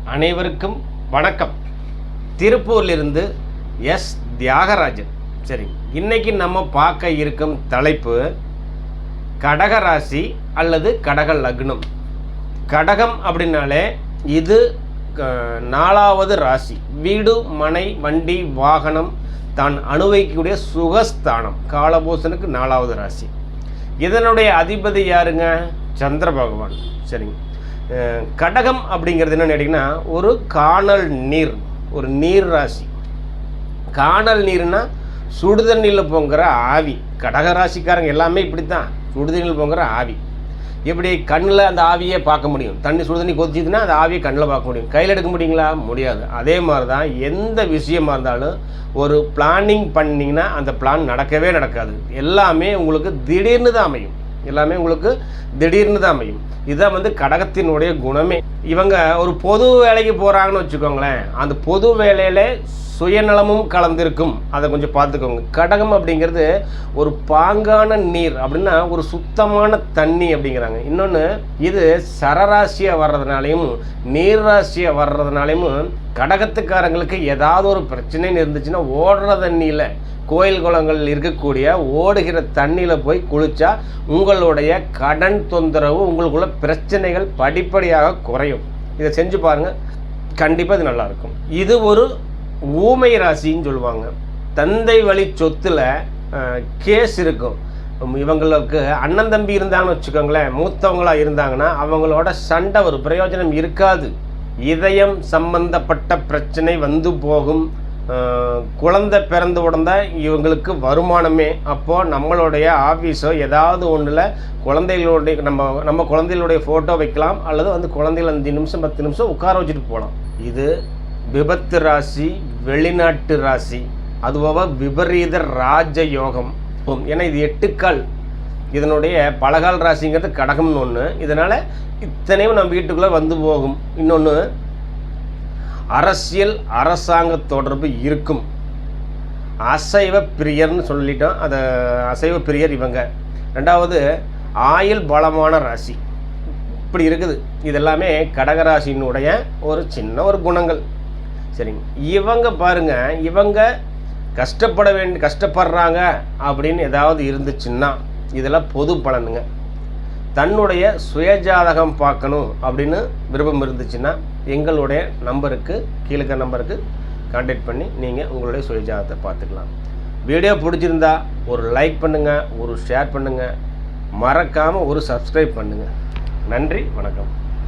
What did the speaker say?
அனைவருக்கும் வணக்கம். திருப்பூரிலிருந்து எஸ் தியாகராஜன். சரி, இன்னைக்கு நம்ம பார்க்க இருக்கும் தலைப்பு கடக ராசி அல்லது கடக லக்னம். கடகம் அப்படின்னாலே இது 4வது ராசி. வீடு, மனை, வண்டி, வாகனம் தான் அனுபவிக்கக்கூடிய சுகஸ்தானம். காலபூசனுக்கு 4வது ராசி. இதனுடைய அதிபதி யாருங்க? சந்திர பகவான். சரிங்க. கடகம் அப்படிங்கிறது என்னன்னு கேட்டிங்கன்னா ஒரு காணல் நீர், ஒரு நீர் ராசி. காணல் நீர்னா சுடுதண்ணியில் பொங்குற ஆவி. கடக ராசிக்காரங்க எல்லாமே இப்படி தான், சுடுதண்ணியில் பொங்குற ஆவி. எப்படி கண்ணில் அந்த ஆவியை பார்க்க முடியும்? தண்ணி சுடுதண்ணி கொதிச்சுதுன்னா அந்த ஆவியை கண்ணில் பார்க்க முடியும். கையில் எடுக்க முடியுங்களா? முடியாது. அதே மாதிரி தான் எந்த விஷயமா இருந்தாலும் ஒரு பிளானிங் பண்ணிங்கன்னா அந்த பிளான் நடக்கவே நடக்காது. எல்லாமே உங்களுக்கு திடீர்னு தான் அமையும். இதுதான் கடகத்தினுடைய குணமே. இவங்க ஒரு பொது வேலைக்கு போகிறாங்கன்னு வச்சுக்கோங்களேன், அந்த பொது வேலையில் சுயநலமும் கலந்திருக்கும். அதை கொஞ்சம் பார்த்துக்கோங்க. கடகம் அப்படிங்கிறது ஒரு பாங்கான நீர் அப்படின்னா ஒரு சுத்தமான தண்ணி அப்படிங்கிறாங்க. இன்னொன்று, இது சரராசியாக வர்றதுனாலையும் நீர் ராசியாக வர்றதுனாலையும் கடகத்துக்காரங்களுக்கு ஏதாவது ஒரு பிரச்சனைன்னு இருந்துச்சுன்னா ஓடுற தண்ணியில், கோயில் குளங்கள் இருக்கக்கூடிய ஓடுகிற தண்ணியில் போய் குளித்தா உங்களுடைய கடன் தொந்தரவு, உங்களுக்குள்ள பிரச்சனைகள் படிப்படியாக குறையும். இதை செஞ்சு பாருங்கள், கண்டிப்பாக இது நல்லாயிருக்கும். இது ஒரு ஊமை ராசின்னு சொல்லுவாங்க. தந்தை வழி சொத்தில் கேஸ் இருக்கும். இவங்களுக்கு அண்ணன் தம்பி இருந்தாங்கன்னு வச்சுக்கோங்களேன், மூத்தவங்களாக இருந்தாங்கன்னா அவங்களோட சண்டை ஒரு பிரயோஜனம் இருக்காது. இதயம் சம்பந்தப்பட்ட பிரச்சனை வந்து போகும். குழந்தை பிறந்த உடனே இவங்களுக்கு வருமானமே. அப்போது நம்மளுடைய ஆஃபீஸோ ஏதாவது ஒன்றில் குழந்தைகளுடைய நம்ம குழந்தைகளுடைய ஃபோட்டோ வைக்கலாம், அல்லது குழந்தைகள் 5 நிமிஷம் 10 நிமிஷம் உட்கார வச்சுட்டு போகலாம். இது விபத்து ராசி, வெளிநாட்டு ராசி, அதுவாக விபரீத ராஜயோகம். ஏன்னா இது 8 கால். இதனுடைய பலகால் ராசிங்கிறது கடகம்னு ஒன்று. இதனால் இத்தனையும் நம்ம வீட்டுக்குள்ளே வந்து போகும். இன்னொன்று, அரசியல் அரசாங்க தொடர்பு இருக்கும். அசைவ பிரியர்னு சொல்லிட்டோம். அதை அசைவ பிரியர் இவங்க. 2வது, ஆயுள் பலமான ராசி. இப்படி இருக்குது. இதெல்லாமே கடகராசியினுடைய ஒரு சின்ன ஒரு குணங்கள். சரிங்க. இவங்க பாருங்க, இவங்க கஷ்டப்படுறாங்க அப்படின்னு ஏதாவது இருந்துச்சுன்னா இதெல்லாம் பொது பலனுங்க. தன்னுடைய சுயஜாதகம் பார்க்கணும் அப்படின்னு விருப்பம் இருந்துச்சுன்னா எங்களுடைய நம்பருக்கு, கீழே நம்பருக்கு கான்டாக்ட் பண்ணி நீங்கள் உங்களுடைய சுயஜாதகத்தை பார்த்துக்கலாம். வீடியோ பிடிச்சிருந்தா ஒரு லைக் பண்ணுங்கள், ஒரு ஷேர் பண்ணுங்கள், மறக்காமல் ஒரு சப்ஸ்கிரைப் பண்ணுங்கள். நன்றி, வணக்கம்.